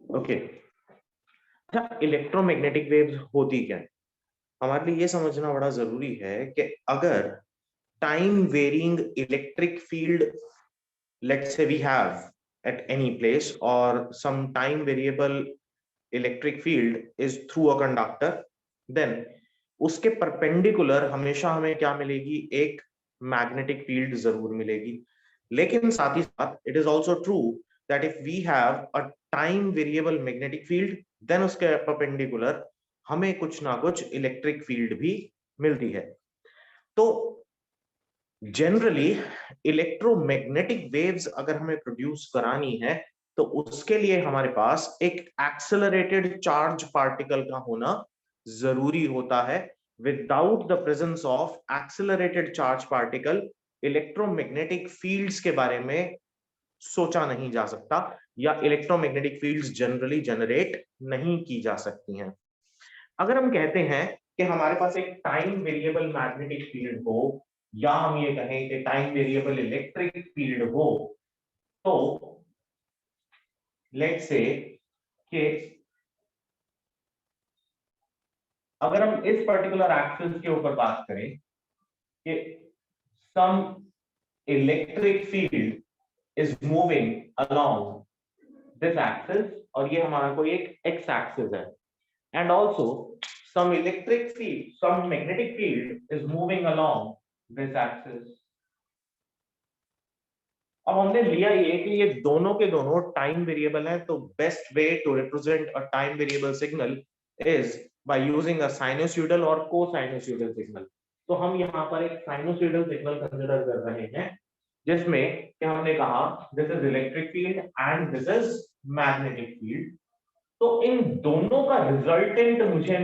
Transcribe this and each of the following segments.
Okay. अच्छा, electromagnetic waves होती क्या है? हमारे लिए ये समझना बड़ा जरूरी है कि अगर time varying electric field, let's say we have at any place, or some time variable electric field is through a conductor, then उसके परपेंडिकुलर हमेशा हमें क्या मिलेगी? एक मैग्नेटिक फील्ड जरूर मिलेगी। लेकिन साथ ही साथ it is also true that if we have a time variable magnetic field, then उसके परपेंडिकुलर हमें कुछ ना कुछ इलेक्ट्रिक फील्ड भी मिलती है। तो जनरली इलेक्ट्रोमैग्नेटिक वेव्स अगर हमें प्रोड्यूस करानी है तो उसके लिए हमारे पास एक एक्सेलरेटेड चार्ज पार्टिकल का होना जरूरी होता है। Without the presence of accelerated charge particle electromagnetic fields के बारे में सोचा नहीं जा सकता, या इलेक्ट्रोमैग्नेटिक फील्ड्स जनरली जनरेट नहीं की जा सकती हैं। अगर हम कहते हैं कि हमारे पास एक टाइम वेरिएबल मैग्नेटिक फील्ड हो, या हम ये कहें कि टाइम वेरिएबल इलेक्ट्रिक फील्ड हो, तो लेट्स से कि अगर हम इस पर्टिकुलर एक्सिस के ऊपर बात करें कि some electric field is moving along this axis, और ये हमारा कोई एक एक्स एक्सिस है, and also some electric field, some magnetic field is moving along this axis. अब हमने लिया ये कि ये दोनों के दोनों टाइम वेरिएबल है, तो best way to represent a time variable signal is by using a sinusoidal और कोसाइनोसॉइडल सिग्नल। तो हम यहाँ पर एक साइनोसॉइडल सिग्नल कंसीडर कर रहे हैं, जिसमें कि हमने कहा this is electric field and this is magnetic field. तो इन दोनों का रिजल्टेंट मुझे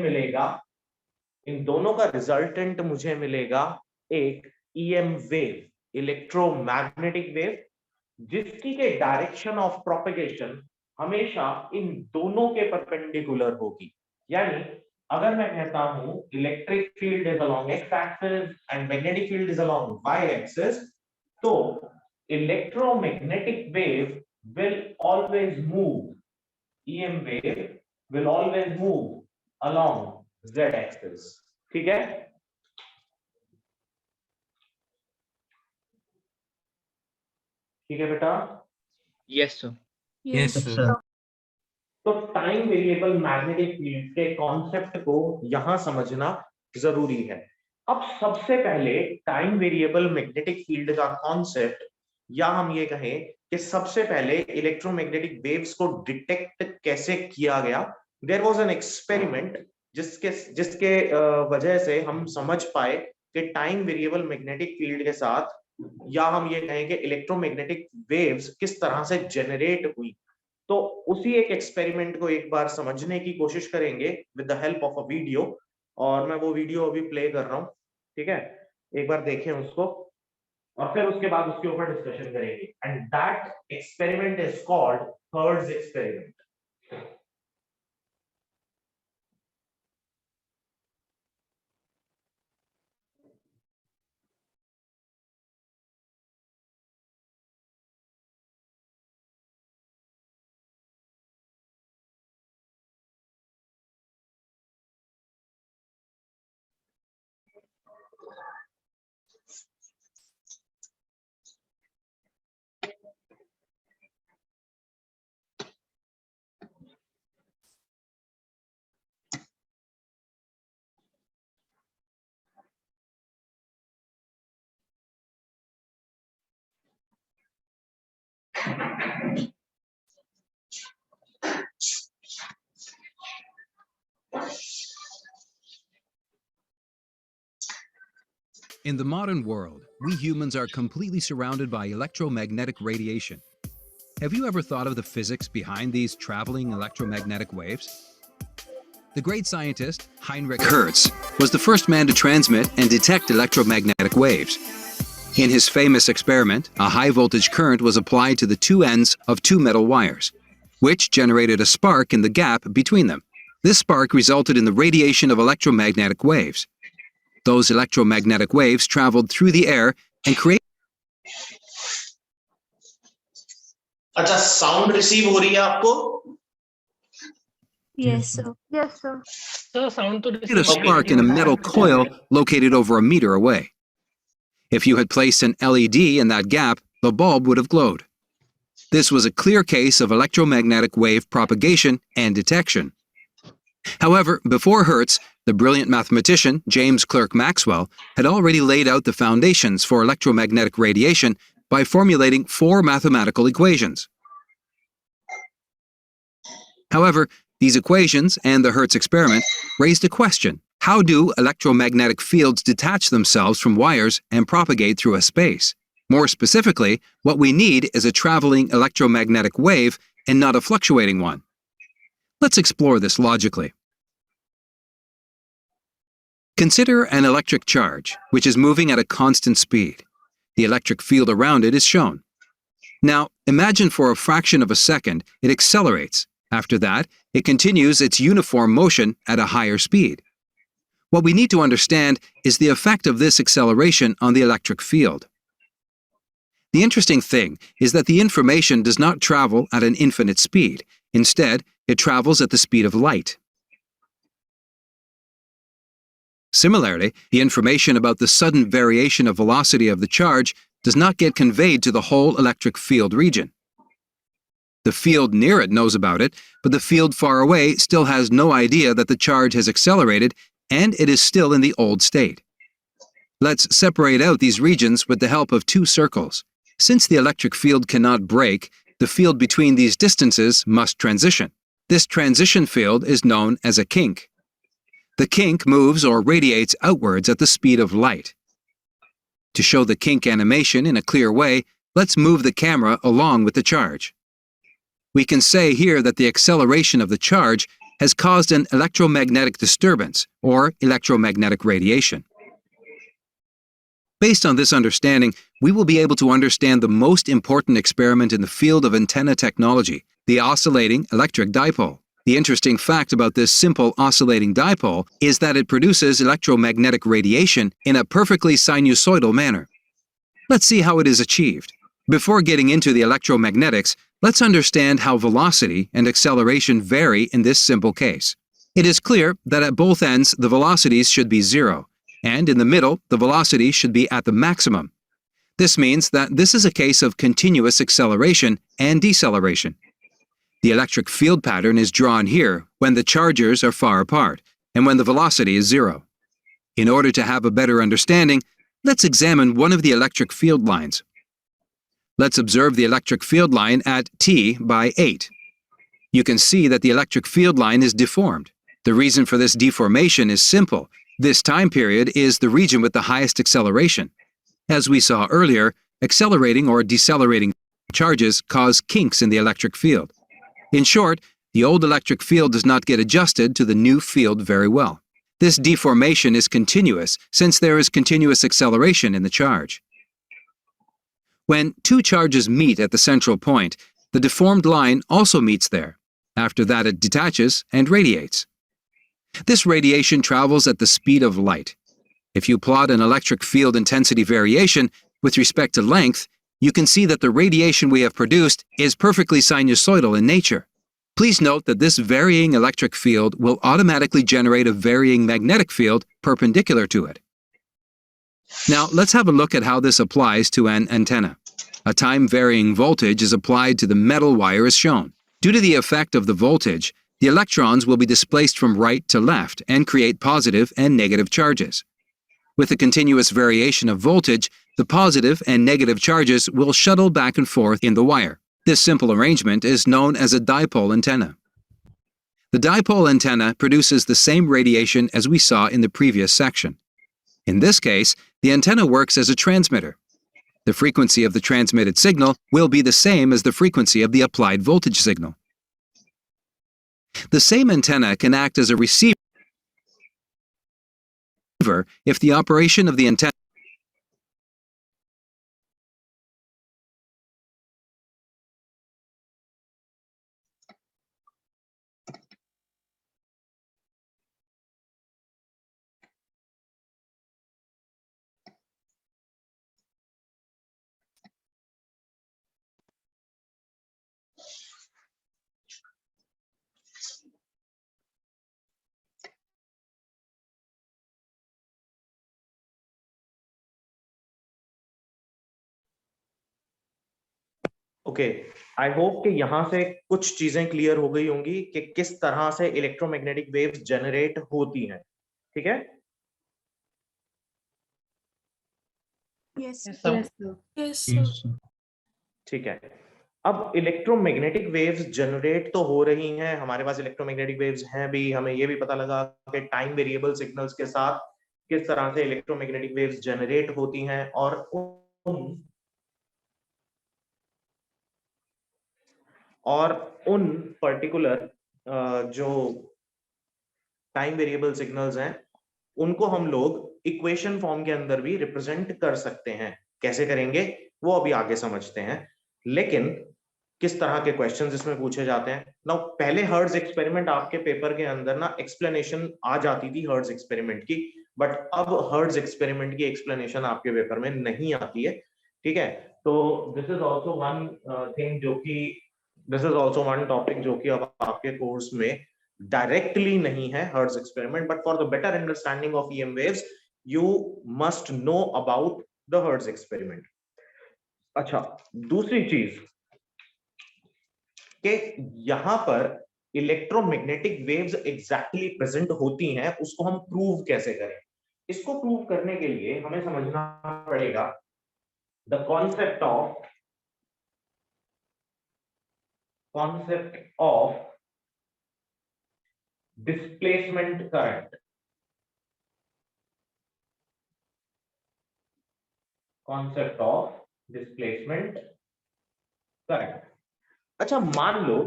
मिलेगा, एक ईएम वेव, इलेक्ट्रोमैग्नेटिक वेव, जिसकी के डायरेक्शन ऑफ प्रोपेगेशन हमेशा इन दोनों के परपेंडिकुलर होगी। यानी अगर मैं कहता हूं electric field is along x axis and magnetic field is along y axis, तो electromagnetic wave will always move, EM wave will always move along Z axis। ठीक है? ठीक है बेटा? Yes sir. Yes sir. तो टाइम वेरिएबल मैग्नेटिक फील्ड के concept को यहां समझना जरूरी है। अब सबसे पहले टाइम वेरिएबल मैग्नेटिक फील्ड का कॉन्सेप्ट, या हम ये कहें कि सबसे पहले इलेक्ट्रोमैग्नेटिक वेव्स को डिटेक्ट कैसे किया गया। देयर वाज एन एक्सपेरिमेंट जिसके वजह से हम समझ पाए कि टाइम वेरिएबल मैग्नेटिक फील्ड के साथ, या हम ये कहें कि इलेक्ट्रोमैग्नेटिक वेव्स किस तरह से जनरेट हुई। तो उसी एक एक्सपेरिमेंट को एक बार समझने की कोशिश करेंगे with the help of a video, और मैं वो वीडियो अभी प्ले कर रहा हूँ। ठीक है, एक बार देखें उसको और फिर उसके बाद उसके ऊपर डिस्कशन करेंगे। And that experiment is called hertz experiment. In the modern world, we humans are completely surrounded by electromagnetic radiation. Have you ever thought of the physics behind these traveling electromagnetic waves? The great scientist Heinrich Hertz was the first man to transmit and detect electromagnetic waves. In his famous experiment, a high-voltage current was applied to the two ends of two metal wires, which generated a spark in the gap between them. This spark resulted in the radiation of electromagnetic waves. Those electromagnetic waves traveled through the air and created... अच्छा, sound receive हो रही है आपको? Yes, sir. Yes, sir. So sound to Hit a receive spark in a metal coil located over a meter away. If you had placed an LED in that gap, the bulb would have glowed. This was a clear case of electromagnetic wave propagation and detection. However, before Hertz, the brilliant mathematician James Clerk Maxwell had already laid out the foundations for electromagnetic radiation by formulating 4 mathematical equations. However, these equations and the Hertz experiment raised a question. How do electromagnetic fields detach themselves from wires and propagate through a space? More specifically, what we need is a traveling electromagnetic wave and not a fluctuating one. Let's explore this logically. Consider an electric charge, which is moving at a constant speed. The electric field around it is shown. Now, imagine for a fraction of a second it accelerates. After that, it continues its uniform motion at a higher speed. What we need to understand is the effect of this acceleration on the electric field. The interesting thing is that the information does not travel at an infinite speed. Instead, it travels at the speed of light. Similarly, the information about the sudden variation of velocity of the charge does not get conveyed to the whole electric field region. The field near it knows about it, but the field far away still has no idea that the charge has accelerated and it is still in the old state. Let's separate out these regions with the help of 2 circles. Since the electric field cannot break, the field between these distances must transition. This transition field is known as a kink. The kink moves or radiates outwards at the speed of light. To show the kink animation in a clear way, let's move the camera along with the charge. We can say here that the acceleration of the charge has caused an electromagnetic disturbance, or electromagnetic radiation. Based on this understanding, we will be able to understand the most important experiment in the field of antenna technology, the oscillating electric dipole. The interesting fact about this simple oscillating dipole is that it produces electromagnetic radiation in a perfectly sinusoidal manner. Let's see how it is achieved. Before getting into the electromagnetics, let's understand how velocity and acceleration vary in this simple case. It is clear that at both ends the velocities should be 0, and in the middle the velocity should be at the maximum. This means that this is a case of continuous acceleration and deceleration. The electric field pattern is drawn here when the chargers are far apart and when the velocity is 0. In order to have a better understanding, let's examine one of the electric field lines. Let's observe the electric field line at t by 8. You can see that the electric field line is deformed. The reason for this deformation is simple. This time period is the region with the highest acceleration. As we saw earlier, accelerating or decelerating charges cause kinks in the electric field. In short, the old electric field does not get adjusted to the new field very well. This deformation is continuous since there is continuous acceleration in the charge. When 2 charges meet at the central point, the deformed line also meets there. After that it detaches and radiates. This radiation travels at the speed of light. If you plot an electric field intensity variation with respect to length, you can see that the radiation we have produced is perfectly sinusoidal in nature. Please note that this varying electric field will automatically generate a varying magnetic field perpendicular to it. Now, let's have a look at how this applies to an antenna. A time-varying voltage is applied to the metal wire as shown. Due to the effect of the voltage, the electrons will be displaced from right to left and create positive and negative charges. With a continuous variation of voltage, the positive and negative charges will shuttle back and forth in the wire. This simple arrangement is known as a dipole antenna. The dipole antenna produces the same radiation as we saw in the previous section. In this case, the antenna works as a transmitter. The frequency of the transmitted signal will be the same as the frequency of the applied voltage signal. The same antenna can act as a receiver if the operation of the antenna okay, I hope कि यहाँ से कुछ चीजें clear हो गई होंगी कि किस तरह से इलेक्ट्रोमैग्नेटिक वेव्स जनरेट होती हैं, ठीक है? Yes, Yes, sir. sir. Yes, sir. Yes, sir. ठीक है, अब इलेक्ट्रोमैग्नेटिक वेव्स जनरेट तो हो रही हैं, हमारे पास इलेक्ट्रोमैग्नेटिक वेव्स हैं भी, हमें ये भी पता लगा कि टाइम वेरिएबल सिग्नल्स के साथ किस तरह से इलेक्ट्रोमैग्नेटिक वेव्स जनरेट होती हैं, और उन पर्टिकुलर जो टाइम वेरिएबल सिग्नल्स हैं उनको हम लोग इक्वेशन फॉर्म के अंदर भी रिप्रेजेंट कर सकते हैं। कैसे करेंगे वो अभी आगे समझते हैं, लेकिन किस तरह के क्वेश्चंस इसमें पूछे जाते हैं ना। पहले हर्ट्ज एक्सपेरिमेंट आपके पेपर के अंदर ना एक्सप्लेनेशन आ जाती थी हर्ट्ज एक्सपेरिमेंट की, बट अब हर्ट्ज एक्सपेरिमेंट की एक्सप्लेनेशन आपके पेपर में नहीं आती है, ठीक है? तो this is also one thing जो कि this is also one topic जो कि अब आपके कोर्स में डायरेक्टली नहीं है hertz experiment, but for the better understanding of EM waves you must know about the hertz experiment. अच्छा, दूसरी चीज कि यहां पर इलेक्ट्रोमैग्नेटिक वेव्स एग्जैक्टली प्रेजेंट होती हैं, उसको हम प्रूव कैसे करें? इसको प्रूव करने के लिए हमें समझना पड़ेगा the concept of displacement current. Concept of displacement current. अच्छा, मान लो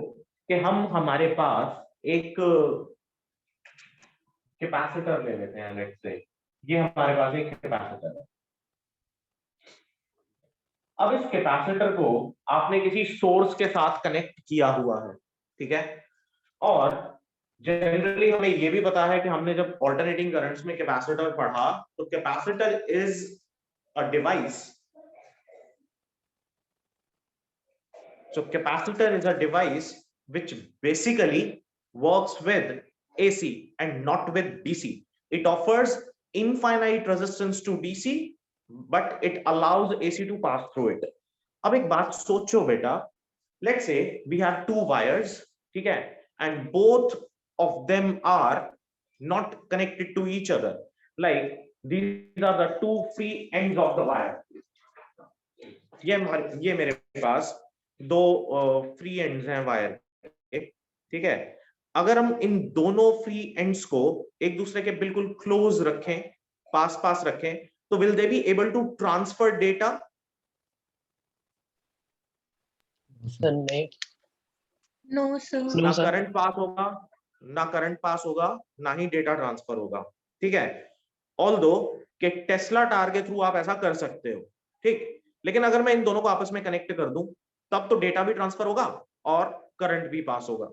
कि हमारे पास एक कैपेसिटर ले लेते हैं, लेट्स से ये हमारे पास एक कैपेसिटर है। अब इस कैपेसिटर को आपने किसी सोर्स के साथ कनेक्ट किया हुआ है, ठीक है? और जनरली हमें ये भी पता है कि हमने जब ऑल्टरनेटिंग करंट्स में कैपेसिटर पढ़ा तो capacitor is a device. So capacitor is a device which basically works with AC and not with DC. It offers infinite resistance to DC, but it allows AC to pass through it. अब एक बात सोचो बेटा, let's say we have two wires, ठीक है? And both of them are not connected to each other. Like these are the two free ends of the wire. ये मेरे पास दो फ्री एंड्स हैं वायर के, ठीक है? अगर हम इन दोनों फ्री एंड्स को एक दूसरे के बिल्कुल क्लोज रखें, पास पास रखें, तो will they be able to transfer data? नहीं। No, sir. ना sir. करंट पास होगा, ना करंट पास होगा, ना ही डेटा ट्रांसफर होगा, ठीक है? ऑल्दो कि टेस्ला टार के थ्रू आप ऐसा कर सकते हो, ठीक? लेकिन अगर मैं इन दोनों को आपस में कनेक्ट कर दूं तब तो डेटा भी ट्रांसफर होगा और करंट भी पास होगा।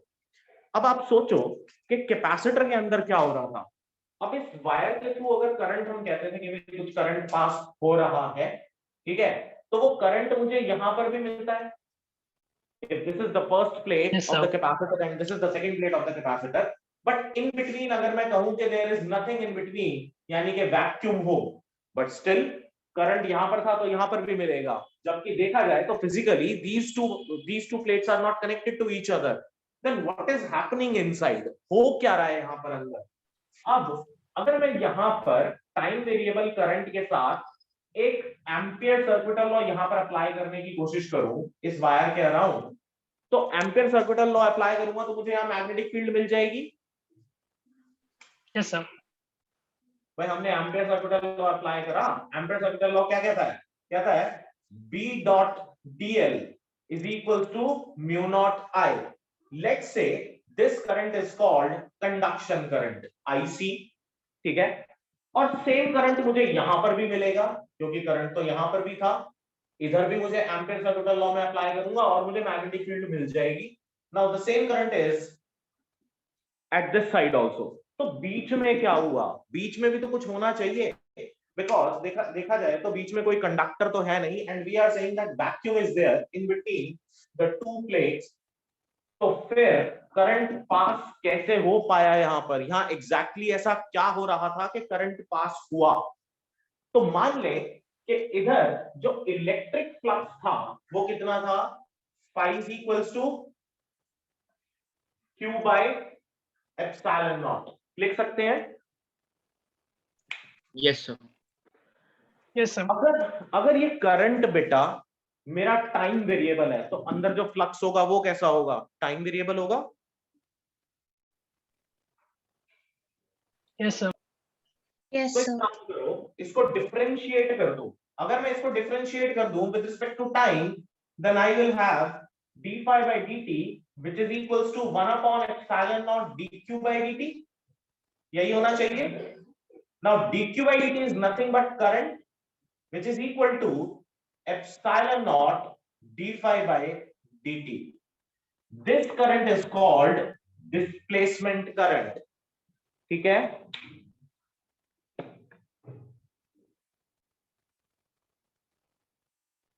अब आप सोचो कि कैपेसिटर के अंदर क्या हो रहा था। अब इस वायर के थ्रू अगर करंट, हम कहते थे कि कुछ करंट पास हो रहा है, ठीक है? तो वो करंट मुझे यहां पर भी मिलता है। If this is the first plate Yes, of the sir. capacitor and this is the second plate of the capacitor, but in between अगर मैं कहूं कि there is nothing in between, यानी कि वैक्यूम हो, but still करंट यहां पर था तो यहां पर भी मिलेगा। जबकि देखा जाए तो physically these two plates are not connected to each other. Then what is happening inside? हो क्या रहा है यहां पर अंदर? अब अगर मैं यहां पर टाइम वेरिएबल करंट के साथ एक एम्पियर सर्किटल लॉ यहां पर अप्लाई करने की कोशिश करूं इस वायर के अराउंड, तो एम्पियर सर्किटल लॉ अप्लाई करूंगा तो मुझे यहां मैग्नेटिक फील्ड मिल जाएगी। Yes, sir. भाई हमने एम्पियर सर्किटल लॉ अप्लाई करा। एम्पियर सर्किटल लॉ क्या कहता है? कहता है B dot dl is equal to mu naught I. Let's say this current is called conduction current, IC, ठीक है? और सेम करंट मुझे यहां पर भी मिलेगा क्योंकि करंट तो यहां पर भी था। इधर भी मुझे एम्पियर सर्किटल लॉ में अप्लाई करूंगा और मुझे मैग्नेटिक फील्ड मिल जाएगी। Now the same current is at this side also. तो बीच में क्या हुआ? बीच में भी तो कुछ होना चाहिए, बिकॉज देखा जाए तो बीच में कोई कंडक्टर तो है नहीं, and we are saying that vacuum is there in between the two plates. तो फिर करंट पास कैसे हो पाया यहां पर? यहां एग्जैक्टली ऐसा क्या हो रहा था कि करंट पास हुआ? तो मान लें कि इधर जो इलेक्ट्रिक फ्लक्स था वो कितना था? phi is equals to q by epsilon naught लिख सकते हैं। Yes, sir. Yes, sir. अगर ये करंट बेटा मेरा टाइम वेरिएबल है तो अंदर जो फ्लक्स होगा वो कैसा होगा, टाइम वेरिएबल होगा। Yes, sir. Yes, तो एक sir. काम करो, इसको डिफरेंशिएट कर दो। अगर मैं इसको डिफरेंशिएट कर दूं with respect to time, then I will have d phi by dt which is equals to 1 upon epsilon naught dq by dt। यही होना चाहिए। Now dq by dt is nothing but current which is equal to epsilon naught d phi by dt। This current is called displacement current। ठीक है।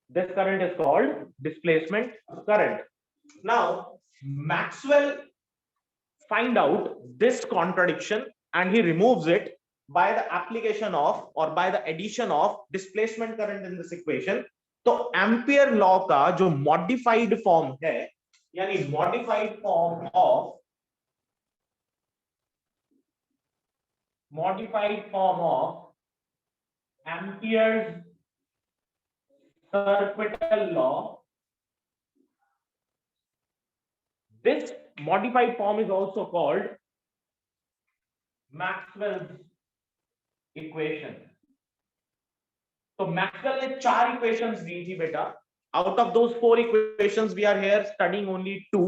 This current is called displacement current। Now Maxwell find out this contradiction and he removes it by the application of or by the addition of displacement current in this equation। तो ampere law का जो modified form है, यानी modified form of amperes Perpetual law, this modified form is also called Maxwell's equation। तो Maxwell ने 4 equations दी थी बेटा। Out of those 4 equations we are here studying only 2।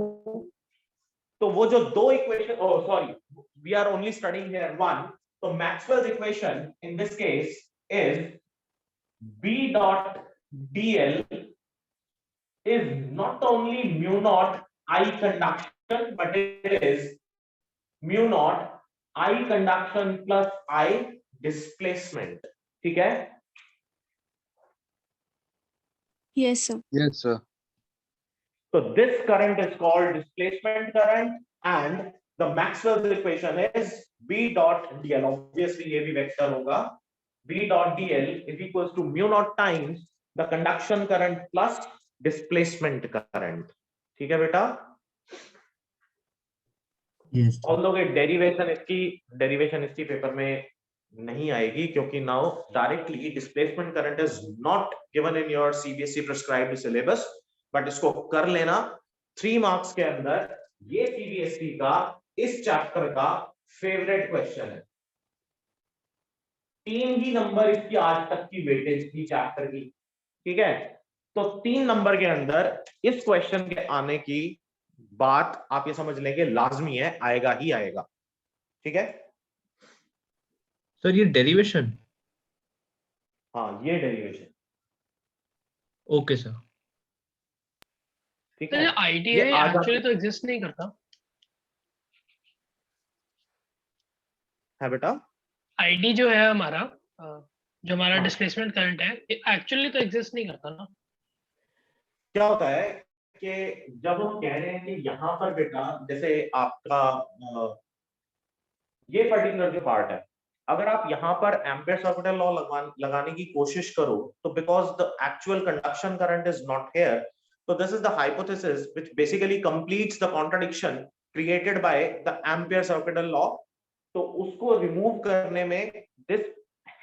तो वो जो 2 इक्वेशन, oh sorry, we are only studying here 1। तो Maxwell's equation in this case is B dot dl is not only mu naught I conduction but it is mu naught I conduction plus I displacement। ठीक है। Yes, sir. Yes, sir. So this current is called displacement current and the Maxwell's equation is B dot dl। obviously ये भी vector होगा। B dot dl is equals to mu naught times the conduction current plus displacement current। ठीक है बेटा। Yes. Although के derivation इसकी paper में नहीं आएगी क्योंकि now directly displacement current is not given in your CBSE prescribed syllabus, but इसको कर लेना 3 मार्क्स के अंदर। ये सीबीएसई का इस चैप्टर का फेवरेट क्वेश्चन है। 3 ही नंबर इसकी आज तक की वेटेज थी चैप्टर की। ठीक है। तो 3 नंबर के अंदर इस क्वेश्चन के आने की बात आप ये समझ लेंगे लाजमी है, आएगा ही आएगा। ठीक है। सर ये डेरिवेशन। हाँ ये डेरिवेशन। Okay sir. ठीक तो है। ये आईडिया ये आज एक्चुअली तो एग्जिस्ट नहीं करता। है बेटा। आईडी जो है हमारा, जो हमारा हाँ। डिस्प्लेसमेंट करंट है, ये एक्चुअली तो एग्जिस्ट नहीं करता ना। क्या होता है कि जब हम कह रहे हैं कि यहाँ पर बेटा जैसे आपका ये पर्टिकुलर जो पार्ट है, अगर आप यहाँ पर एम्पियर्स ऑर्बिटल लॉ लगाने की कोशिश करो तो because the actual conduction current is not here, so this is the hypothesis which basically completes the contradiction created by the Ampere's orbital law। तो उसको रिमूव करने में this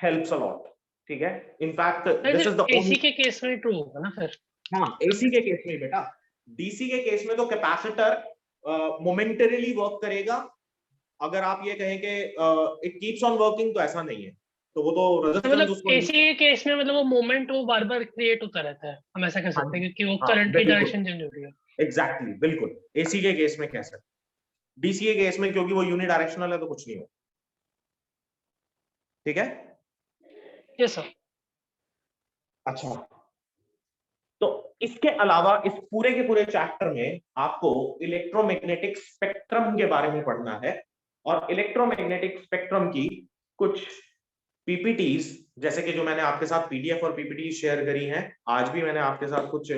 helps a lot। ठीक है। in fact this is the AC only के case में true होगा ना फिर। हाँ एसी के केस में बेटा। डीसी के केस में तो कैपेसिटर मोमेंटरीली वर्क करेगा। अगर आप ये कहें कि इट कीप्स ऑन वर्किंग तो ऐसा नहीं है, तो वो तो रेजिस्टेंस मतलब उसको एसी के केस में मतलब वो मोमेंट वो बार बार क्रिएट होता रहता है, हम ऐसा कह सकते हैं, क्योंकि वो हाँ, करंट की बिल्कुल। डायरेक्शन चेंज हो रही है। एग्जैक्टली बिल्कुल एसी के केस में कह सकते। डीसी के केस में क्योंकि वो यूनिडायरेक्शनल है तो कुछ नहीं हो। ठीक है। Yes sir. अच्छा, तो इसके अलावा इस पूरे के पूरे चैप्टर में आपको इलेक्ट्रोमैग्नेटिक स्पेक्ट्रम के बारे में पढ़ना है और इलेक्ट्रोमैग्नेटिक स्पेक्ट्रम की कुछ पीपीटीज, जैसे कि जो मैंने आपके साथ पीडीएफ और पीपीटी शेयर करी हैं, आज भी मैंने आपके साथ कुछ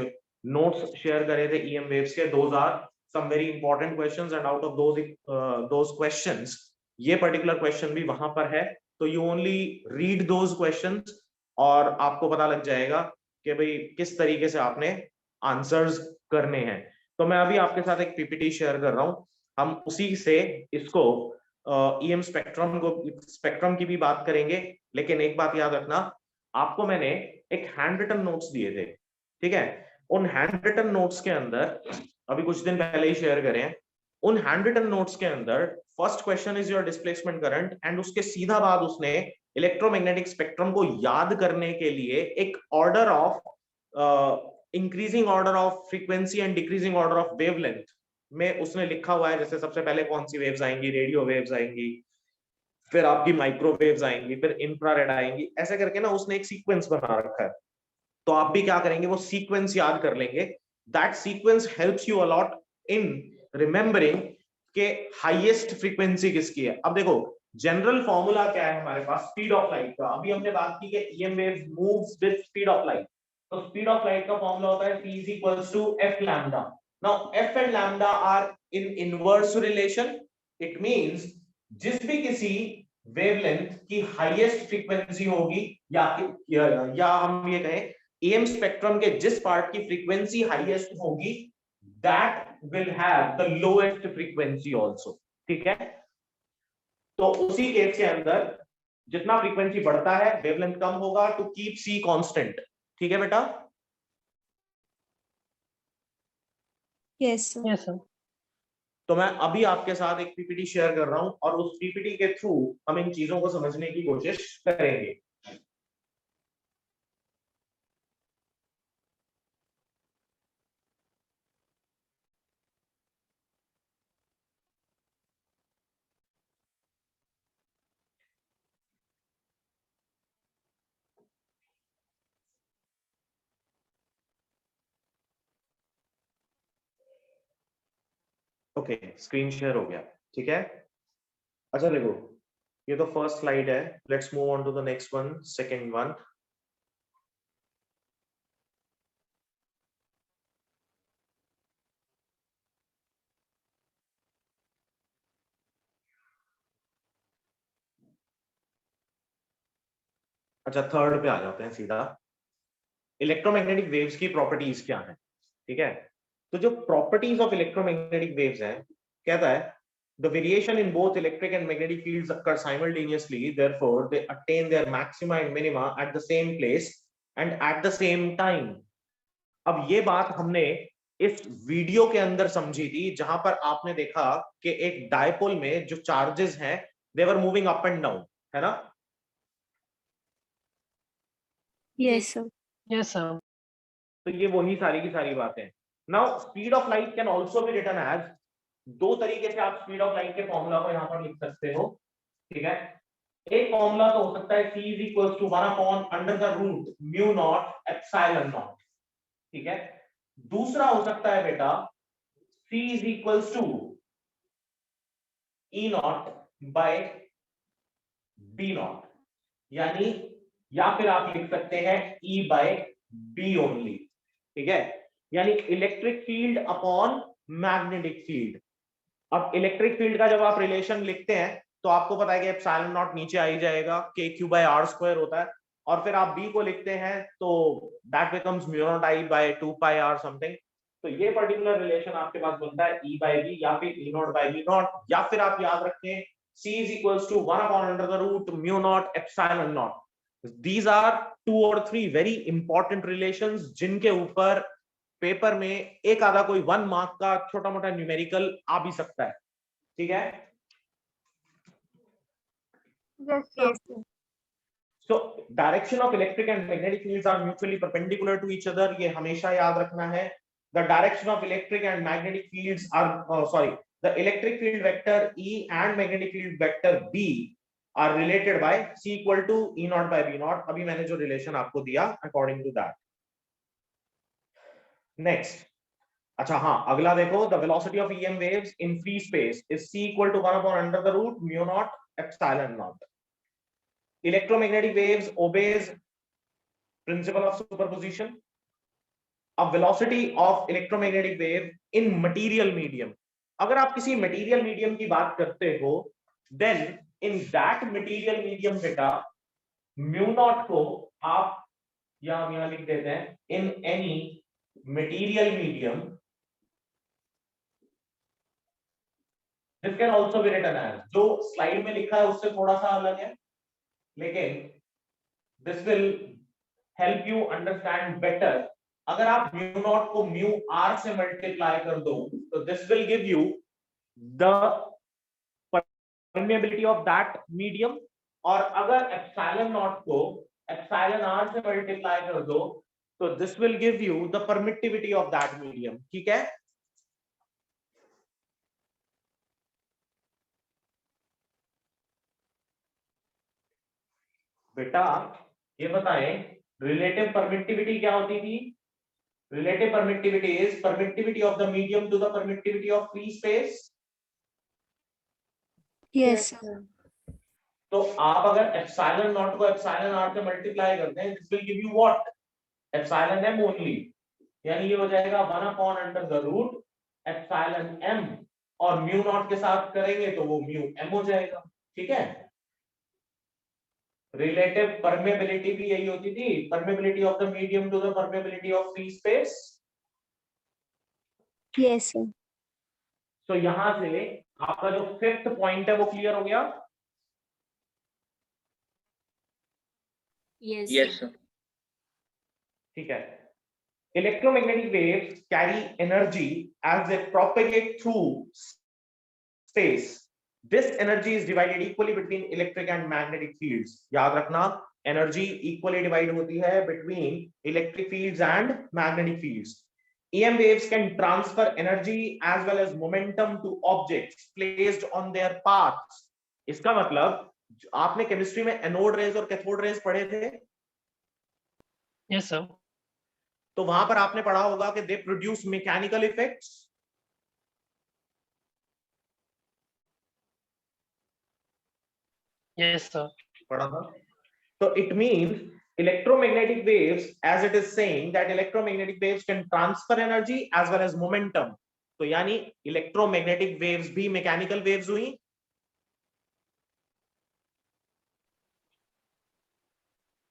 नोट्स शेयर करे थे ईएम वेव्स के। Those are some very important questions and out of those questions ये पर्टिकुलर क्वेश्चन भी वहां पर है। तो you only read those questions और आपको पता लग जाएगा कि भाई किस तरीके से आपने आंसर्स करने हैं। तो मैं अभी आपके साथ एक पीपीटी शेयर कर रहा हूं, हम उसी से इसको ईएम स्पेक्ट्रम की भी बात करेंगे। लेकिन एक बात याद रखना, आपको मैंने एक हैंड रिटन नोट्स दिए थे, ठीक है? उन हैंड रिटन नोट्स के अंदर अभी कुछ दिन पहले ही शेयर करे हैं, उन हैंड रिटन नोट्स के अंदर first question is your displacement current, and उसके सीधा बाद उसने इलेक्ट्रोमैग्नेटिक स्पेक्ट्रम को याद करने के लिए एक order of increasing order of frequency and decreasing order of wavelength में उसने लिखा हुआ है। जैसे सबसे पहले कौन सी वेव्स आएंगी, रेडियो वेव्स आएंगी, फिर आपकी माइक्रोवेव्स आएंगी, फिर इंफ्रारेड आएंगी, ऐसे करके ना उसने एक सीक्वेंस बना रखा है। तो आप भी क्या करेंगे, वो सीक्वेंस याद कर लेंगे। That sequence helps you a lot in remembering के हाईएस्ट फ्रीक्वेंसी किसकी है। अब देखो जनरल फॉर्मूला क्या है हमारे पास स्पीड ऑफ लाइट का, अभी हमने बात की कि EM waves moves with speed of light. तो स्पीड ऑफ लाइट का फॉर्मूला होता है p f lambda. Now f and lambda are in inverse relation. It means जिस भी किसी वेवलेंथ की हाईएस्ट फ्रीक्वेंसी होगी, या हम ये कहें ईएम स्पेक्ट्रम के जिस पार्ट की फ्रीक्वेंसी हाईएस्ट होगी, that will have the lowest frequency also, ठीक है? तो उसी केस के अंदर जितना फ्रीक्वेंसी बढ़ता है वेवलेंथ कम होगा, टू कीप सी कांस्टेंट, ठीक है बेटा? Yes, sir. Yes sir. तो मैं अभी आपके साथ एक पीपीटी शेयर कर रहा हूं और उस पीपीटी के थ्रू हम इन चीजों को समझने की कोशिश करेंगे। ओके, स्क्रीन शेयर हो गया, ठीक है? अच्छा देखो, ये तो फर्स्ट स्लाइड है, let's move on to the next one, second one. अच्छा थर्ड पे आ जाते हैं सीधा, इलेक्ट्रोमैग्नेटिक वेव्स की प्रॉपर्टीज क्या है, ठीक है? तो जो प्रॉपर्टीज ऑफ इलेक्ट्रोमैग्नेटिक वेव्स हैं, कहता है the variation in both electric and magnetic fields occur simultaneously, therefore they attain their maxima and minima at the same place and at the same time. अब ये बात हमने इस वीडियो के अंदर समझी थी, जहां पर आपने देखा कि एक डायपोल में जो चार्जेस हैं they were moving up and down, है ना? Yes, sir. Yes sir. तो ये वही सारी की सारी बातें। Now speed of light can also be written as, दो तरीके से आप स्पीड ऑफ लाइट के फॉर्मूला को यहां पर लिख सकते हो, ठीक है? एक फॉर्मूला तो हो सकता है c is equals to 1 upon under the root mu naught epsilon naught, ठीक है? दूसरा हो सकता है बेटा c is equals to e naught by b naught, यानी या फिर आप लिख सकते हैं e by b only, ठीक है? यानी electric field upon magnetic field. अब इलेक्ट्रिक फील्ड का जब आप रिलेशन लिखते हैं तो आपको पता है कि एप्सिलॉन नॉट नीचे आ ही जाएगा, kq/r² होता है, और फिर आप b को लिखते हैं तो that becomes mu naught i by 2πr something. तो ये पर्टिकुलर रिलेशन आपके पास बनता है e by b या फिर e naught by b naught, या फिर आप याद रखें c is equals to 1 upon under the root mu naught epsilon naught. These are 2 or 3 very important relations जिनके ऊपर पेपर में एक आधा कोई 1 मार्क का छोटा मोटा न्यूमेरिकल आ भी सकता है, ठीक है? Yes, sir. So direction of electric and magnetic fields are mutually perpendicular to each other, ये हमेशा याद रखना है। The direction of electric and magnetic fields are the electric field vector E and magnetic field vector B are related by C equal to E naught by B naught। अभी मैंने जो relation आपको दिया according to that। नेक्स्ट, अच्छा हाँ, अगला देखो, the velocity of EM waves in free space is c equal to 1 upon under the root mu naught epsilon naught. Electromagnetic waves obeys principle of superposition. अब velocity of electromagnetic wave in material medium, अगर आप किसी material medium की बात करते हो, then in that material medium बेटा mu naught को आप, या हम यहाँ लिख देते हैं, in any material medium This can also be written as, जो स्लाइड में लिखा है उससे थोड़ा सा अलग है, लेकिन this will help you understand better. अगर आप म्यू नॉट को म्यू आर से मल्टीप्लाई कर दो तो this will give you the permeability of that medium, और अगर एप्सिलॉन नॉट को एप्सिलॉन आर से मल्टीप्लाई कर दो तो this will give you the permittivity of that medium. ठीक है, बेटा ये बताएं रिलेटिव परमिटिविटी क्या होती थी? Relative permittivity is permittivity of the medium to the permittivity of free space. Yes, sir. तो आप अगर एप्सिलॉन नॉट को एप्सिलॉन आर से मल्टीप्लाई करते हैं, this will give you what? Epsilon am only, यानी ये हो जाएगा 1/√, एप्सिलॉन एम, और म्यू नॉट के साथ करेंगे तो वो म्यू एम हो जाएगा. ठीक है, रिलेटिव परमेबिलिटी भी यही होती थी, permeability of the medium to the permeability of free space. Yes, sir. तो यहां से आपका जो फिफ्थ पॉइंट है वो क्लियर हो गया. Yes, sir. ठीक है, electromagnetic waves carry energy as they propagate through space. This energy is divided equally between electric and magnetic fields. याद रखना, energy equally divided होती है between electric fields and magnetic fields. EM waves can transfer energy as well as momentum to objects placed on their paths. इसका मतलब आपने chemistry में anode rays और cathode rays पढ़े थे? Yes sir. तो वहां पर आपने पढ़ा होगा कि they produce mechanical effects. Yes sir. पढ़ा था. तो it means electromagnetic waves, as it is saying that electromagnetic waves can transfer energy as well as momentum. तो यानी electromagnetic waves भी mechanical waves हुई.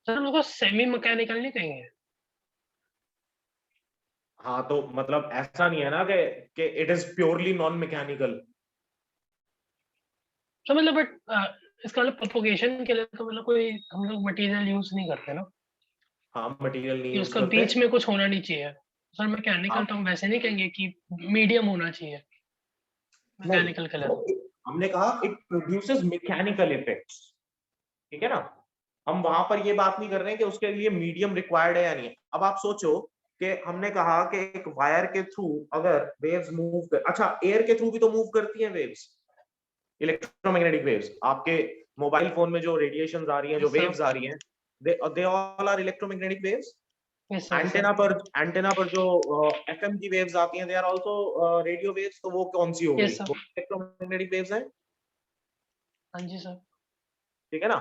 सर उनको सेमी मैकेनिकल नहीं कहेंगे? हाँ, तो मतलब ऐसा नहीं है ना कि it is purely non mechanical. तो मतलब बट इसका मतलब प्रोपगेशन के लिए तो मतलब कोई हम लोग मटेरियल यूज नहीं करते ना. हाँ, मटेरियल नहीं कि यूज उसका करते. बीच में कुछ होना नहीं चाहिए. सर मैकेनिकल तो हम वैसे नहीं कहेंगे कि मीडियम होना चाहिए मैकेनिकल के लिए. हमने कहा इट प्रोड्यूसेस मैकेनिकल इफेक्ट्स. ठीक है ना, हम वहां पर ये बात नहीं कर रहे हैं कि उसके लिए मीडियम रिक्वायर्ड है या नहीं. अब आप सोचो कि हमने कहा कि एक वायर के थ्रू अगर वेव्स मूव कर, अच्छा एयर के थ्रू भी तो मूव करती हैं वेव्स, इलेक्ट्रोमैग्नेटिक वेव्स. आपके मोबाइल फोन में जो रेडिएशंस आ रही हैं, जो वेव्स आ रही हैं, they all are electromagnetic waves. Antenna पर जो एफएम की वेव्स आती हैं, they are also radio waves. तो वो कौन सी हो गई? वो इलेक्ट्रोमैग्नेटिक वेव्स हैं. हाँ जी सर. ठीक है ना,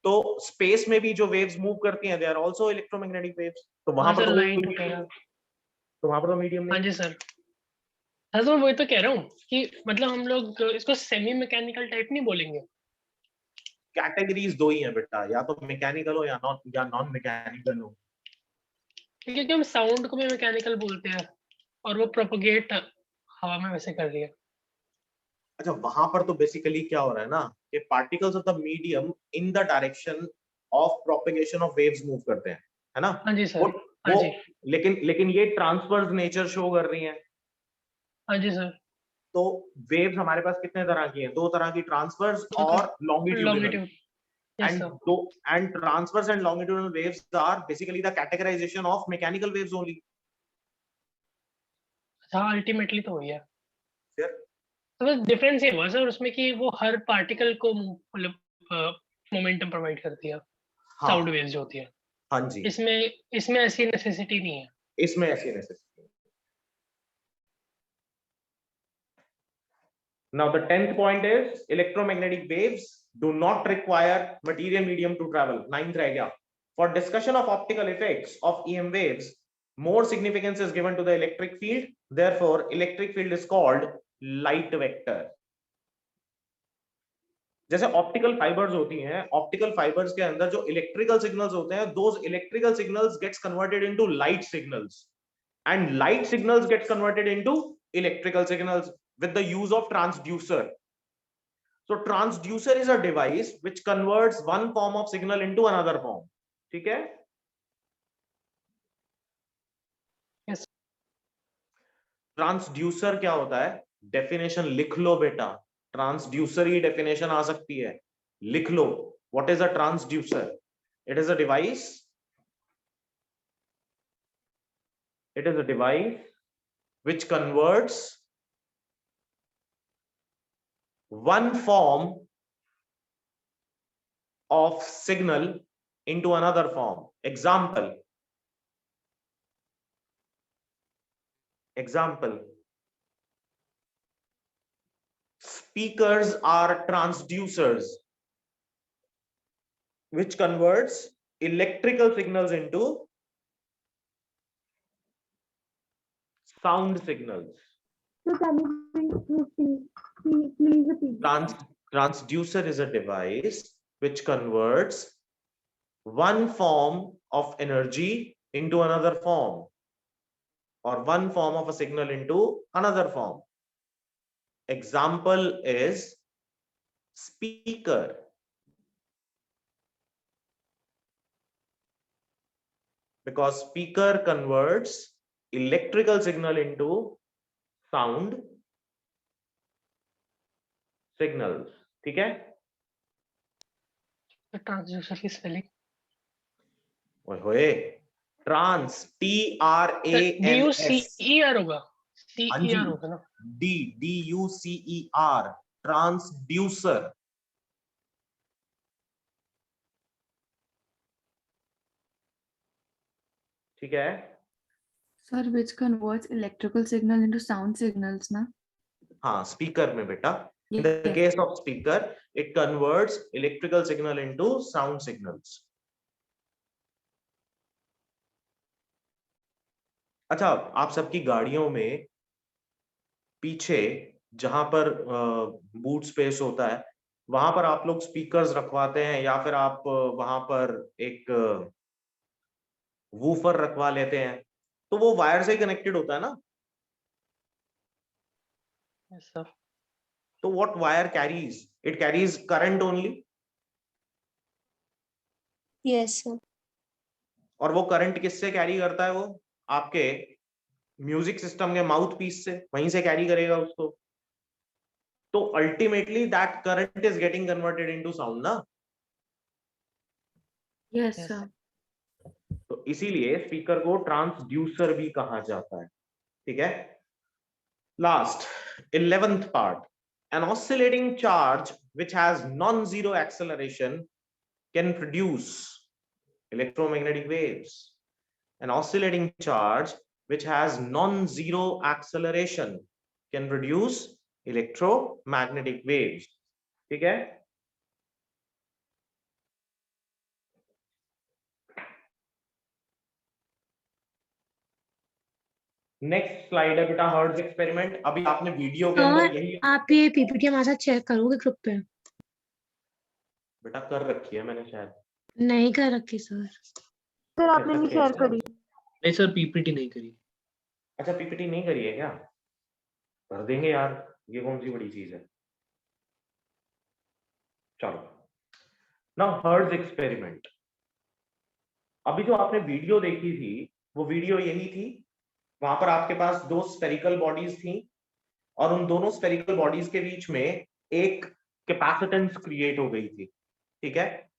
तो स्पेस में भी जो वेव्स मूव करती हैं, they are also electromagnetic waves. तो वहां पर तो मीडियम नहीं. हाँ जी सर. हाँ तो वही तो कह रहा हूँ कि मतलब हम लोग इसको सेमी मैकेनिकल टाइप नहीं बोलेंगे. कैटेगरीज दो ही हैं बेटा, या तो मैकेनिकल हो या नॉन मैकेनिकल हो. क्योंकि हम साउंड को भी मैकेनिकल बोलते हैं और वो प्रोपगेट हवा में वैसे कर रही है. अच्छा, वहां पर तो बेसिकली क्या हो रहा है ना कि particles of the medium in the direction of propagation of waves move करते हैं, है ना? हाँ जी सर. हाँ जी. लेकिन ये ट्रांसवर्स नेचर शो कर रही हैं. हाँ जी सर. तो वेव्स हमारे पास कितने तरह की हैं? दो तरह की, ट्रांसवर्स और longitudinal. And transverse and longitudinal waves are basically the categorization of mechanical waves only. हाँ अल्टीमेटली तो वही है. फिर तो डिफरेंस ये हुआ सर उसमें कि वो हर पार्टिकल को मतलब मोमेंटम प्रोवाइड करती है. हाँ, साउंड वेव्स जो होती है. हाँ जी. इसमें ऐसी नेसेसिटी नहीं है. इसमें ऐसी necessity. Now the 10th point is electromagnetic waves do not require material medium to travel. 9th रह गया. For discussion of optical effects of EM waves, more significance is given to the electric field. Therefore, electric field is called light vector. जैसे optical fibres होती हैं, optical fibres के अंदर जो electrical signals होते हैं, those electrical signals gets converted into light signals, and light signals gets converted into electrical signals with the use of transducer. So transducer is a device which converts one form of signal into another form. ठीक है? Yes. Transducer क्या होता है? Definition लिख लो बेटा, transducer ही definition आ सकती है, लिख लो. What is a transducer? It is a device, it is a device which converts one form of signal into another form. Example, speakers are transducers which converts electrical signals into sound signals. So can you please repeat? Transducer is a device which converts one form of energy into another form, or one form of a signal into another form. Example is speaker. Because speaker converts electrical signal into sound signals. ठीक है? The transducer की spelling. ओए होए, trans, TRANS, DUCER होगा, CER होगा ना? DUCER, transducer. ठीक है? Sir, which converts electrical signal into sound signals, na? हाँ, स्पीकर में बेटा. In the Yes. case of speaker, it converts electrical signal into sound signals. अच्छा, आप सबकी गाड़ियों में पीछे जहां पर बूट स्पेस होता है, वहां पर आप लोग स्पीकर्स रखवाते हैं, या फिर आप वहां पर एक वूफर रखवा लेते हैं, तो वो वायर से कनेक्टेड होता है ना? Yes, sir. तो what wire carries? It carries current only. Yes, sir. और वो करंट किससे कैरी करता है? वो आपके म्यूजिक सिस्टम के माउथ पीस से, वहीं से कैरी करेगा उसको. तो ultimately that current is getting converted into sound ना. Yes, Yes. sir. तो इसीलिए स्पीकर को ट्रांसड्यूसर भी कहा जाता है. ठीक है? Last 11th part, an oscillating charge which has non-zero acceleration can produce electromagnetic waves. An oscillating charge which has non-zero acceleration can produce electromagnetic waves. ठीक है? नेक्स्ट स्लाइड है बेटा, हर्ट्ज एक्सपेरिमेंट. अभी आपने वीडियो के अंदर यही आप ये पीपीटी हमारे साथ शेयर करोगे ग्रुप पे? बेटा कर रखी है मैंने शायद. नहीं कर रखी सर. सर आपने नहीं शेयर करी. नहीं सर, पीपीटी नहीं करी. अच्छा, पीपीटी नहीं करी है क्या? कर देंगे यार, ये कौन सी बड़ी चीज है. चलो, नाउ हर्ट्ज एक्सपेरिमेंट. अभी जो आपने वीडियो देखी थी, वो वीडियो यही थी. वहां पर आपके पास दो स्फेरिकल बॉडीज थी, और उन दोनों स्फेरिकल बॉडीज के बीच में एक कैपेसिटेंस क्रिएट हो गई थी. ठीक है?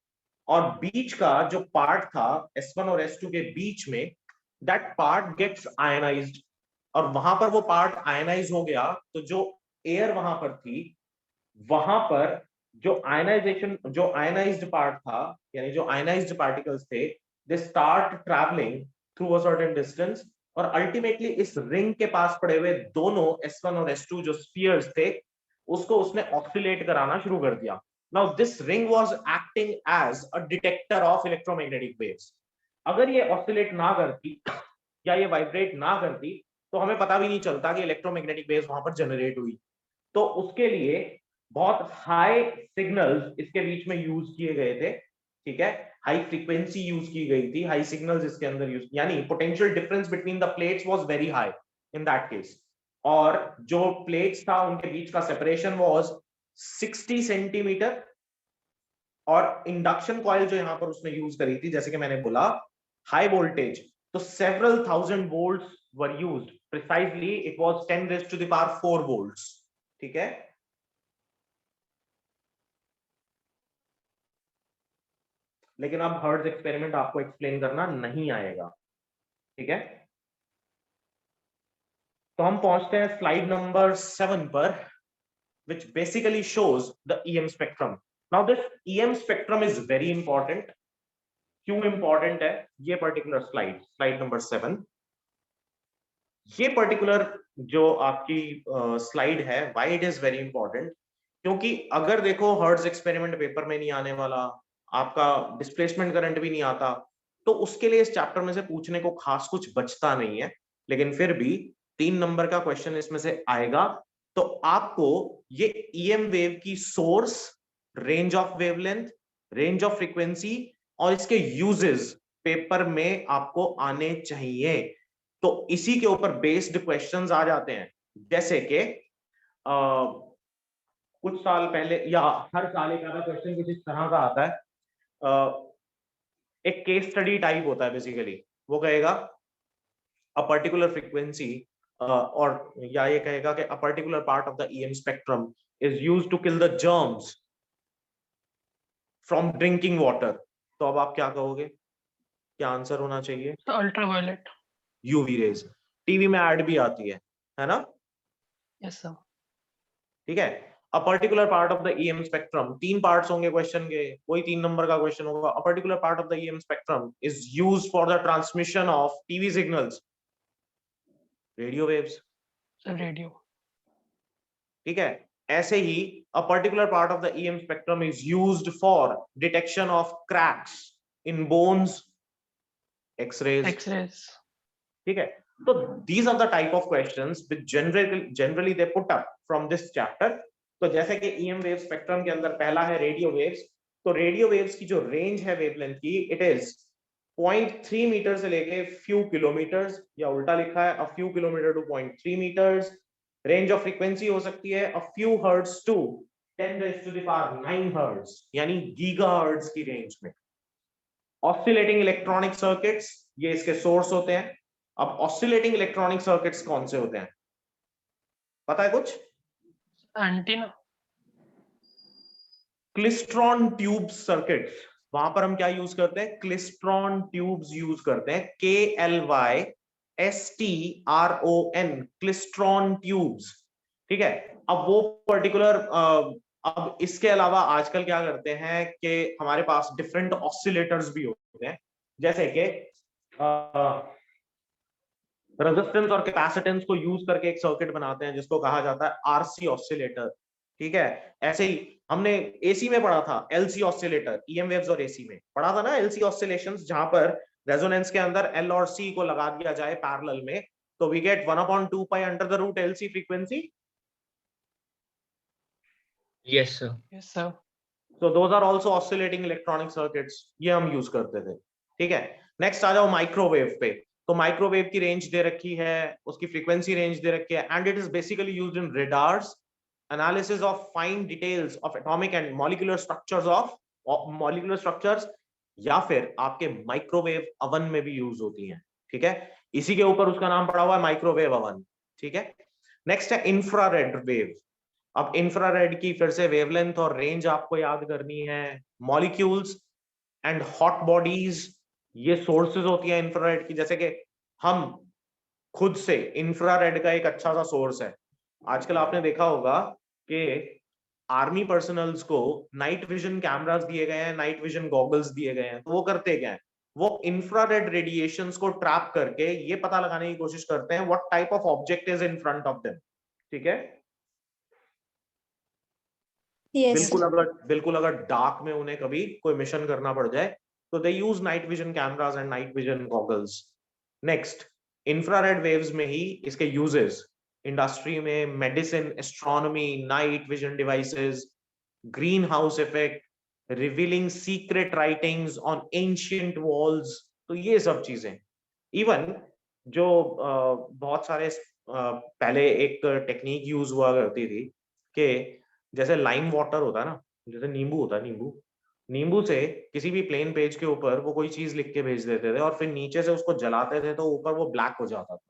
और बीच का जो पार्ट था S1 और S2 के बीच में, दैट पार्ट गेट्स आयनाइज्ड. और वहां पर वो पार्ट आयनाइज हो गया, तो जो एयर वहां पर थी, वहां पर जो आयनाइज्ड पार्ट था, यानी जो आयनाइज्ड पार्टिकल्स थे, they start travelling through a certain distance, और अल्टीमेटली इस रिंग के पास पड़े हुए दोनों S1 और S2 जो स्फीयर्स थे, उसको उसने ऑसिलेट कराना शुरू कर दिया. Now this ring was acting as a detector of electromagnetic waves. अगर ये ऑसिलेट ना करती या ये वाइब्रेट ना करती, तो हमें पता भी नहीं चलता कि इलेक्ट्रोमैग्नेटिक वेव्स वहां पर जनरेट हुई. तो उसके लिए बहुत हाई सिग्नल्स इसके बीच में यूज किए गए थे. ठीक है? हाई फ्रीक्वेंसी यूज की गई थी, हाई सिग्नल्स इसके अंदर यूज, यानी potential difference between the plates was very high in that case. और जो प्लेट्स था उनके बीच का सेपरेशन वाज 60 सेंटीमीटर, और इंडक्शन कॉइल जो यहां पर उसने यूज करी थी, जैसे कि मैंने बोला हाई वोल्टेज, तो several thousand volts were used, precisely it was 10 raised to the power 4 volts, ठीक है। लेकिन अब हर्ट्ज एक्सपेरिमेंट आपको एक्सप्लेन करना नहीं आएगा, ठीक है। तो हम पहुंचते हैं स्लाइड नंबर 7 पर, which basically shows the EM spectrum. Now this EM spectrum is very important. क्यों important है ये पर्टिकुलर स्लाइड नंबर 7, ये पर्टिकुलर जो आपकी स्लाइड है, why it is very important, क्योंकि अगर देखो हर्ट्ज एक्सपेरिमेंट पेपर में नहीं आने वाला, आपका डिस्प्लेसमेंट करंट भी नहीं आता, तो उसके लिए इस चैप्टर में से पूछने को खास कुछ बचता नहीं है। लेकिन फिर भी 3 नंबर का क्वेश्चन इसमें से आएगा, तो आपको ये EM वेव की source, range of wavelength, range of frequency और इसके यूजेस पेपर में आपको आने चाहिए। तो इसी के ऊपर बेस्ड क्वेश्चंस आ जाते हैं, जैसे कि कुछ साल पहले या हर साल एक आधा क्वेश्चन कुछ इस तरह का आता है, एक केस स्टडी टाइप होता है बेसिकली, वो कहेगा अ पर्टिकुलर फ्रीक्वेंसी, और या ये कहेगा कि a particular part of the EM spectrum is used to kill the germs from drinking water. तो अब आप क्या कहोगे, क्या आंसर होना चाहिए? तो अल्ट्रावायलेट। यूवी रेज, टीवी में ऐड भी आती है ना? Yes sir. ठीक है। A particular part of the EM spectrum, 3 parts होंगे क्वेश्चन के, कोई 3 नंबर का क्वेश्चन होगा। A particular part of the EM spectrum is used for the transmission of TV signals, radio waves, radio. ठीक है। ऐसे ही a particular part of the EM spectrum is used for detection of cracks in bones, X-rays, ठीक है। तो these are the type of questions which generally they put up from this chapter. तो जैसे कि EM वेव स्पेक्ट्रम के अंदर पहला है रेडियो वेव्स, तो रेडियो वेव्स की जो रेंज है वेवलेंथ की, इट इज 0.3 मीटर से लेके फ्यू किलोमीटर्स, या उल्टा लिखा है a few kilometer to 0.3 meters। Range of frequency हो सकती है a few hertz to 10 raised to the power 9 hertz, यानी गीगाहर्ट्ज की रेंज में। ऑसिलेटिंग इलेक्ट्रॉनिक सर्किट्स, ये इसके सोर्स होते हैं। अब ऑसिलेटिंग इलेक्ट्रॉनिक सर्किट्स कौन से होते हैं, पता है कुछ? एंटीना। क्लिस्ट्रॉन ट्यूब सर्किट्स, वहां पर हम क्या यूज करते हैं? क्लिस्ट्रॉन ट्यूब्स यूज करते हैं, KLYSTRON, क्लिस्ट्रॉन ट्यूब्स, ठीक है। अब वो पर्टिकुलर अब इसके अलावा आजकल क्या करते हैं कि हमारे पास डिफरेंट ऑसिलेटर्स भी होते हैं, जैसे कि रेजिस्टेंस और कैपेसिटेंस को यूज करके एक सर्किट बनाते हैं जिसको कहा जाता है RC ऑसिलेटर, ठीक है। ऐसे ही हमने AC में पढ़ा था LC ऑसिलेटर, EM वेव्स और AC में पढ़ा था ना LC ऑसिलेशंस, जहां पर रेजोनेंस के अंदर L और C को लगा दिया जाए पैरेलल में, तो we get 1/2 pi under the root LC frequency. Yes, sir. Yes sir. So those are also oscillating electronic circuits, ये हम यूज करते थे, ठीक है। नेक्स्ट आ जाओ माइक्रोवेव पे। तो माइक्रोवेव की रेंज दे रखी है, उसकी फ्रीक्वेंसी रेंज दे रखी है, and it is basically used in radars, analysis of fine details of atomic and molecular structures, या फिर आपके माइक्रोवेव अवन में भी यूज होती हैं, ठीक है। इसी के ऊपर उसका नाम पड़ा हुआ है माइक्रोवेव अवन, ठीक है। नेक्स्ट है इंफ्रारेड वेव। अब इंफ्रारेड की फिर से वेवलेंथ और रेंज आपको याद करनी है। मॉलिक्यूल्स एंड हॉट बॉडीज, ये सोर्सेज होती है इंफ्रारेड की, जैसे कि हम खुद से इंफ्रारेड का एक अच्छा सा सोर्स है। आजकल आपने देखा होगा कि आर्मी पर्सनल्स को नाइट विजन कैमरास दिए गए हैं, नाइट विजन गॉगल्स दिए गए हैं, तो वो करते क्या है, वो इंफ्रारेड रेडिएशंस को ट्रैप करके ये पता लगाने की कोशिश करते हैं what type of object is in front of them, ठीक है। Yes. बिल्कुल अगर डार्क में उन्हें कभी कोई मिशन करना पड़ जाए, तो they use night vision cameras and night vision goggles. Next, infrared waves में ही इसके यूजेस इंडस्ट्री में, medicine, astronomy, night vision devices, greenhouse effect, revealing secret writings on ancient walls, तो ये सब चीजें। इवन जो बहुत सारे पहले एक टेक्निक यूज हुआ करती थी कि जैसे लाइम वाटर होता है ना, जैसे नींबू होता है, नींबू से किसी भी प्लेन पेज के ऊपर वो कोई चीज लिख के भेज देते थे और फिर नीचे से उसको जलाते थे तो ऊपर वो ब्लैक हो जाता था,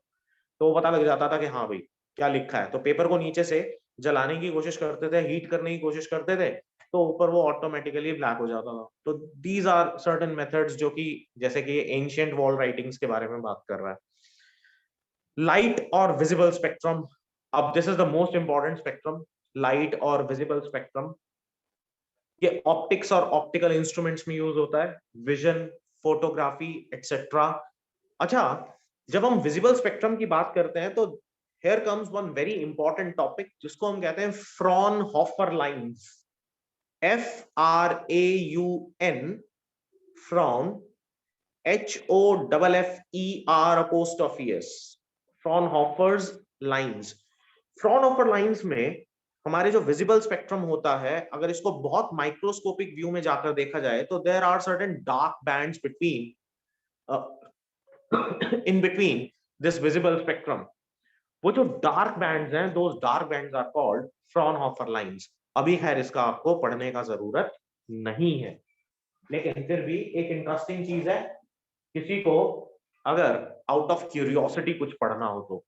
तो वो पता लग जाता था कि हाँ भाई क्या लिखा है। तो पेपर को नीचे से जलाने की कोशिश करते थे, हीट करने की कोशिश करते थे, तो ऊपर वो ऑटोमेटिकली ब्लैक हो जाता था। तो दीज आर सर्टेन मेथड्स जो कि जैसे कि एंशिएंट वॉल राइटिंग्स के बारे में बात कर रहा है। लाइट और विजिबल स्पेक्ट्रम, अब this is the most important spectrum, light और विजिबल स्पेक्ट्रम। ये ऑप्टिक्स और ऑप्टिकल इंस्ट्रूमेंट्स में यूज होता है, विजन, फोटोग्राफी एक्सेट्रा। अच्छा, जब हम विजिबल स्पेक्ट्रम की बात करते हैं तो here comes one very important topic जिसको हम कहते हैं Fraunhofer lines, FRAUN, Fraun, HOFFER', Fraunhofer's lines। Fraunhofer lines में हमारे जो विजिबल स्पेक्ट्रम होता है, अगर इसको बहुत माइक्रोस्कोपिक व्यू में जाकर देखा जाए तो there are certain dark bands between in between this visible spectrum। वो जो डार्क बैंड्स हैं, those dark bands are called Fraunhofer lines। अभी खैर इसका आपको पढ़ने का जरूरत नहीं है, लेकिन फिर भी एक इंटरेस्टिंग चीज है किसी को अगर आउट ऑफ क्यूरियोसिटी कुछ पढ़ना हो तो।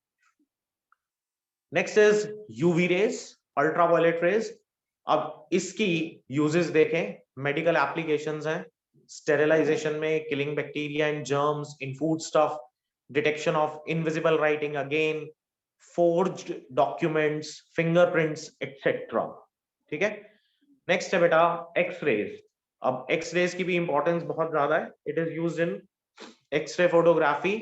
Next is UV rays, ultraviolet rays. अब इसकी यूजेस देखें, मेडिकल एप्लीकेशंस हैं, स्टेरिलाइजेशन में, killing bacteria and germs in food stuff, detection of invisible writing again, forged documents, fingerprints etc। ठीक है। नेक्स्ट है बेटा एक्स-रेज। अब एक्स-रेज की भी इंपॉर्टेंस बहुत ज्यादा है। It is used in X-ray photography,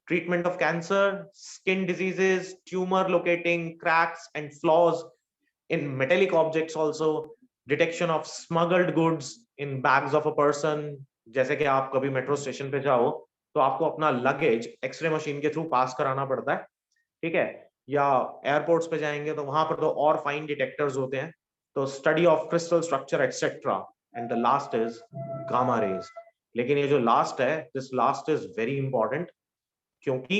treatment of cancer, skin diseases, tumour locating, cracks and flaws in metallic objects, also detection of smuggled goods in bags of a person. जैसे कि आप कभी metro station पे जाओ तो आपको अपना luggage x ray machine के थ्रू पास कराना पड़ता है, ठीक है, या एयरपोर्ट्स पे जाएंगे तो वहां पर तो और फाइन डिटेक्टर्स होते हैं, तो study of crystal structure etcetera. And the last is gamma rays. लेकिन ये जो लास्ट है, this last is very important, क्योंकि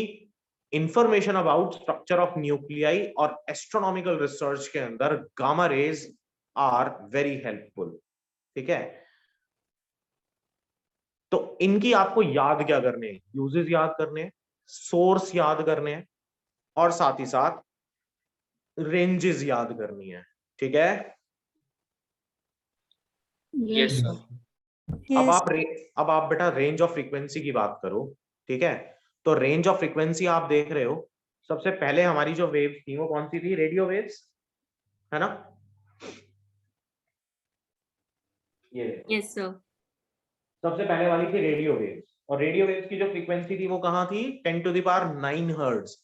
information about structure of nuclei और एस्ट्रोनॉमिकल रिसर्च के अंदर gamma rays are very helpful. ठीक है, तो इनकी आपको याद क्या करने हैं, यूजेस याद करने हैं, सोर्स याद करने हैं, और साथ ही साथ रेंजेस याद करनी है। ठीक है, Yes, sir. अब आप बेटा रेंज ऑफ फ्रीक्वेंसी की बात करो। ठीक है, तो रेंज ऑफ फ्रीक्वेंसी आप देख रहे हो, सबसे पहले हमारी जो वेव्स थी वो कौन सी थी, रेडियो वेव्स, है ना। ये यस सर। सबसे पहले वाली थी रेडियो वेव्स, और रेडियो वेव्स की जो फ्रीक्वेंसी थी वो कहाँ थी, 10⁹ hertz.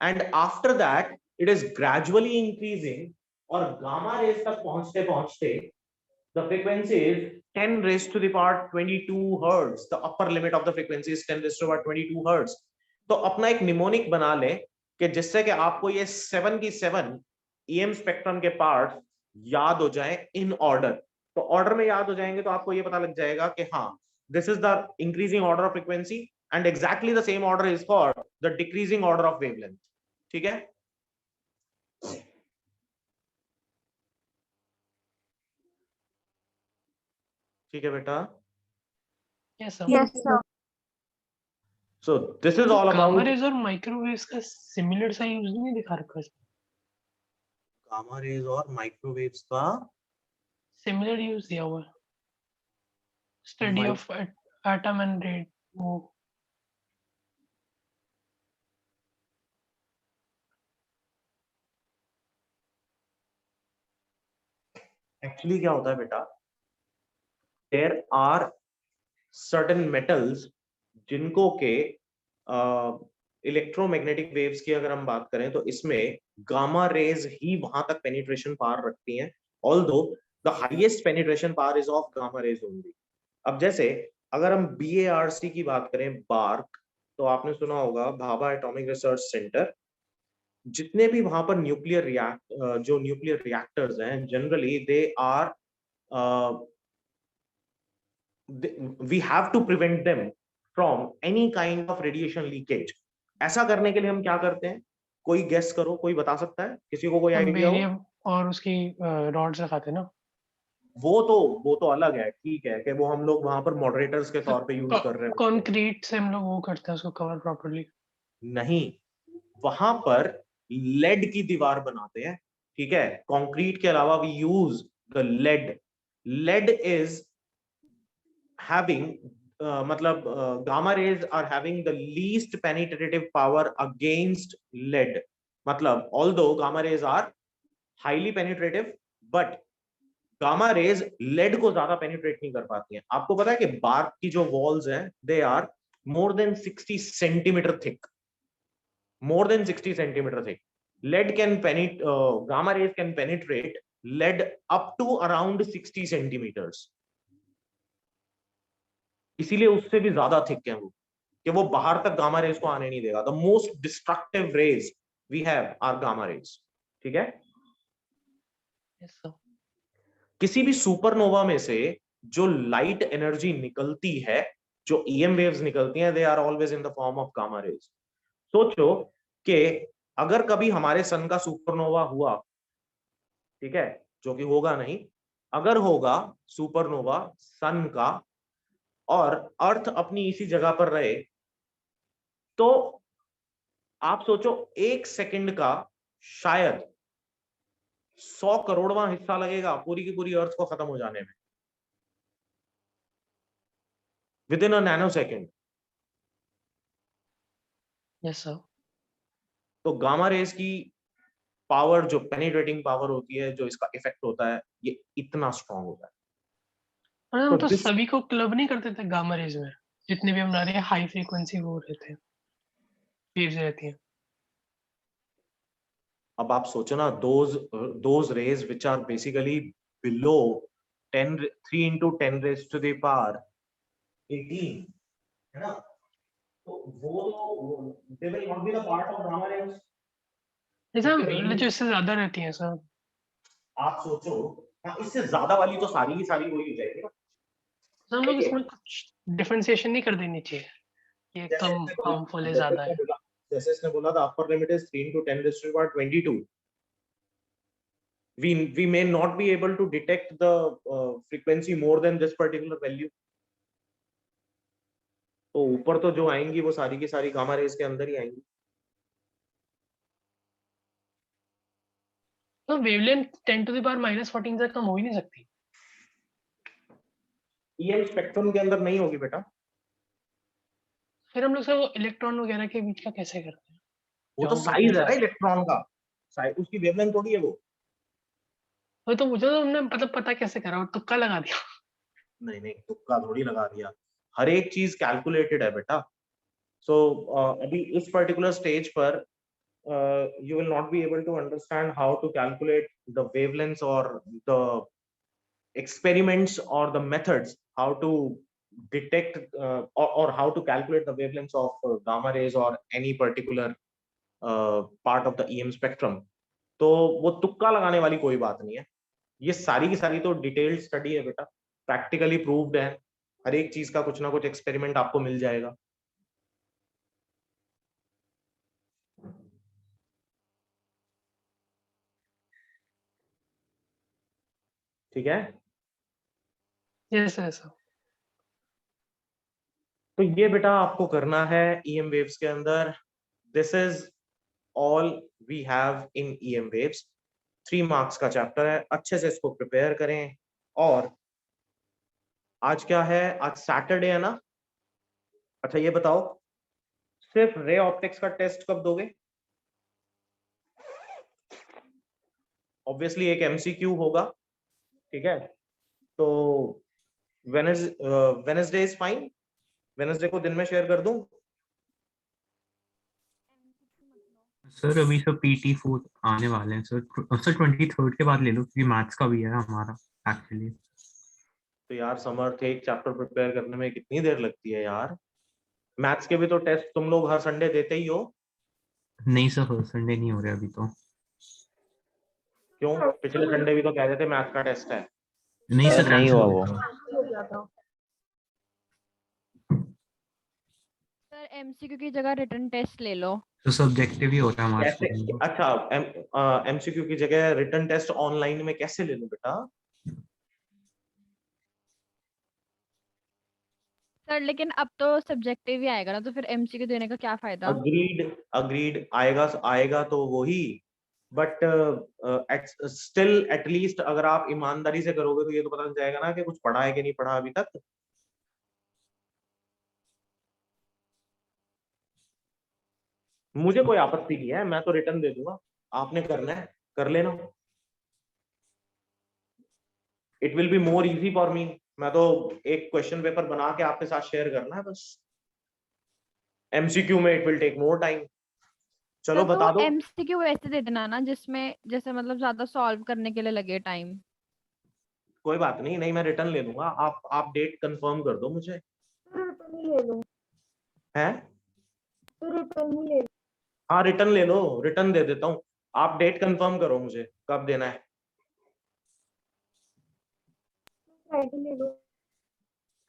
And after that it is gradually increasing, और गामा रेज तक पहुंचते पहुंचते the frequency is 10⁻22 hertz। the upper limit of the frequency is 10⁻22 hertz। तो अपना एक निमोनिक बना ले कि जिससे कि आपको ये 7 की 7 EM स्पेक्ट्रम के पार्ट याद हो जाए इन ऑर्डर। तो ऑर्डर में याद हो जाएंगे तो आपको ये पता लग जाएगा कि हाँ, this is the increasing order of frequency, and exactly the same order is for the decreasing order of wavelength. ठीक है, ठीक है बेटा। Yes sir. Yes, sir. So this is all gamma about rays और माइक्रोवेव्स का similar सा use नहीं दिखा रखा है, गामा रेज और माइक्रोवेव्स का सिमिलर यूज दिया हुआ है, study Mic- of atom and रेड वो। एक्चुअली क्या होता है बेटा, देयर आर सर्टेन मेटल्स जिनको के इलेक्ट्रोमैग्नेटिक वेव्स की अगर हम बात करें तो इसमें गामा रेज ही वहां तक पेनिट्रेशन पावर रखती हैं, although the highest penetration power is of gamma raise only. अब जैसे अगर हम BARC की बात करें, बार्क, तो आपने सुना होगा भाभा एटॉमिक रिसर्च सेंटर। जितने भी वहां पर जो न्यूक्लियर रिएक्टर्स हैं, generally they are we have to prevent them from any kind of radiation leakage। ऐसा करने के लिए हम क्या करते हैं, कोई गेस करो, कोई बता सकता है, किसी को कोई आइडिया हो? और उसकी रॉड्स लगाते ना। वो तो अलग है, ठीक है कि वो हम लोग वहां पर मॉडरेटर्स के तौर पे यूज कर रहे हैं उसको। कंक्रीट से हम लोग वो करते हैं उसको कवर प्रॉपर्ली। नहीं, वहां पर लेड की दीवार बनाते हैं, ठीक है। कंक्रीट के अलावा we use the lead. Lead is having मतलब gamma rays are having the least penetrative power against lead. मतलब although gamma rays are highly penetrative, but gamma rays lead को ज्यादा पेनिट्रेट नहीं कर पाती हैं। आपको पता है कि बार्क की जो वॉल्स हैं they are more than 60 centimetre thick, more than 60 centimeter thick. Lead can gamma rays can penetrate lead up to around 60 centimeters. इसीलिए उससे भी ज्यादा थिक है वो, कि वो बाहर तक गामा रेज को आने नहीं देगा। The most destructive rays we have are gamma rays, ठीक है। Yes sir. किसी भी सुपरनोवा में से जो लाइट एनर्जी निकलती है, जो ईएम वेव्स निकलती हैं, they are always in the form of gamma rays. सोचो कि अगर कभी हमारे सन का सुपरनोवा हुआ, ठीक है, जो कि होगा नहीं, अगर होगा सुपरनोवा सन का और अर्थ अपनी इसी जगह पर रहे, तो आप सोचो 1 सेकंड का शायद 100 करोड़वां हिस्सा लगेगा पूरी की पूरी अर्थ को खत्म हो जाने में, with in a nano second. Yes sir. तो गामा रेज की पावर, जो पेनिट्रेटिंग पावर होती है, जो इसका इफेक्ट होता है, ये इतना स्ट्रांग होता है। और हम तो this- सभी को क्लब नहीं करते थे गामा रेज में, जितने भी हमारे हाई फ्रीक्वेंसी वो रहते हैं, वेव्स रहती हैं। अब आप सोचो ना, those rays which are basically below 3 into 10 raised to the power 18, है ना, तो वो they will not be the part of gamma rays। जैसे जो इससे ज्यादा रहती हैं सर। आप सोचो, हाँ, इससे ज्यादा वाली तो सारी की सारी वही हो जाएगी ना। हम लोग इसमें कुछ डिफरेंशिएशन नहीं कर देनी चाहिए, ये कम हार्मफुल है, ज्यादा है। जैसे इसने बोला था upper limit is 3 into 10 raised to the power 22। we may not be able to detect the frequency more than this particular value। तो ऊपर तो जो आएंगी वो सारी की सारी गामा रेज के अंदर ही आएंगी। तो वेवलेंथ 10 to the power -14 से कम हो ही नहीं सकती। ईएम स्पेक्ट्रम के अंदर नहीं होगी बेटा। फिर हम लोग सब वो इलेक्ट्रॉन वगैरह के बीच का कैसे करते हैं? वो तो साइज है ना इलेक्ट्रॉन का, साइज, उसकी वेवलेंथ थोड़ी है वो। वो तो मुझे तो हमने मतलब पता कैसे करा, और तुक्का लगा दिया। नहीं नहीं, तुक्का थोड़ी लगा दिया, हर एक चीज कैलकुलेटेड है बेटा। सो अभी इस पर्टिकुलर स्टेज पर you will not be able to understand how to calculate the wavelengths or the experiments or the methods how to detect or how to calculate the wavelengths of gamma rays or any particular part of the EM spectrum। तो वो तुक्का लगाने वाली कोई बात नहीं है, ये सारी की सारी तो डिटेल्ड स्टडी है बेटा, प्रैक्टिकली प्रूव्ड है। हर एक चीज का कुछ ना कुछ एक्सपेरिमेंट आपको मिल जाएगा। ठीक है, यस यस। तो ये बेटा आपको करना है ईएम वेव्स के अंदर। This is all we have in EM waves. 3 marks का चैप्टर है, अच्छे से इसको प्रिपेयर करें। और आज क्या है, आज सैटरडे है ना। अच्छा ये बताओ, सिर्फ रे ऑप्टिक्स का टेस्ट कब दोगे? ऑब्वियसली एक एमसीक्यू होगा, ठीक है। तो वेडनेसडे इज फाइन, वेडनेसडे को दिन में शेयर कर दूं। सर अभी सब PT 4 आने वाले हैं सर। सर 23rd के बाद ले लो, क्योंकि मैथ्स का भी है हमारा एक्चुअली। तो यार समर्थ, एक चैप्टर प्रिपेयर करने में कितनी देर लगती है यार। मैथ्स के भी तो टेस्ट तुम लोग हर संडे देते ही हो। नहीं सर, हर संडे नहीं हो रहा अभी तो। क्यों? पिछले संडे भी तो कह रहे थे मैथ्स का टेस्ट है। नहीं सर, नहीं cancel हुआ हो वो। गया। सर एमसीक्यू की जगह रिटन टेस्ट ले लो। तो सब्जेक्टिव ही होता है हमारे कैसे? स्कूल में। अच्छा, एमसीक्यू की जगह रिटन टेस्ट ऑनलाइन में कैसे ले लूं बेटा? सर लेकिन अब तो सब्जेक्टिव ही आएगा ना, तो फिर एमसीक्यू देने का क्या फायदा? अग्रीड आएगा तो वही, बट स्टिल एटलीस्ट अगर आप ईमानदारी से करोगे तो ये तो पता चल जाएगा ना कि कुछ पढ़ा है कि नहीं पढ़ा अभी तक। मुझे कोई आपत्ति नहीं है, मैं तो रिटर्न दे दूंगा, आपने करना है कर लेना। It will be more easy for me, मैं तो एक क्वेश्चन पेपर बना के आपके साथ शेयर करना है बस। एमसीक्यू में it will take more time. चलो सर, बता तो दो। एमसीक्यू वैसे दे देना ना जिसमें जैसे मतलब ज्यादा सॉल्व करने के लिए लगे टाइम। कोई बात नहीं, नहीं मैं रिटर्न ले लूंगा, आप डेट कंफर्म कर दो मुझे। रिटर्न ही ले लो, हैं? तो रिटर्न ही ले लो। हाँ रिटर्न ले लो, रिटर्न दे देता हूँ, आप डेट कंफर्म करो मुझे कब देना है। फ्राइडे ले लो।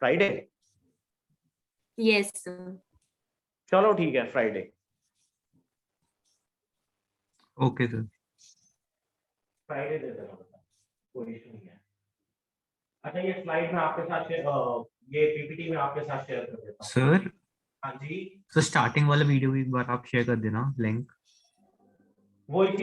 फ्राइडे? Yes sir. चलो ठीक है, फ्राइडे। Okay sir. फ्राइडे दे देना, कोई इशू नहीं है। अच्छा ये स्लाइड में आपके साथ ये पीपीटी में आपके साथ शेयर कर देता हूँ। सर हाँ जी, सर स्टार्टिंग वाला वीडियो भी एक बार आप शेयर कर देना लिंक। वो इसी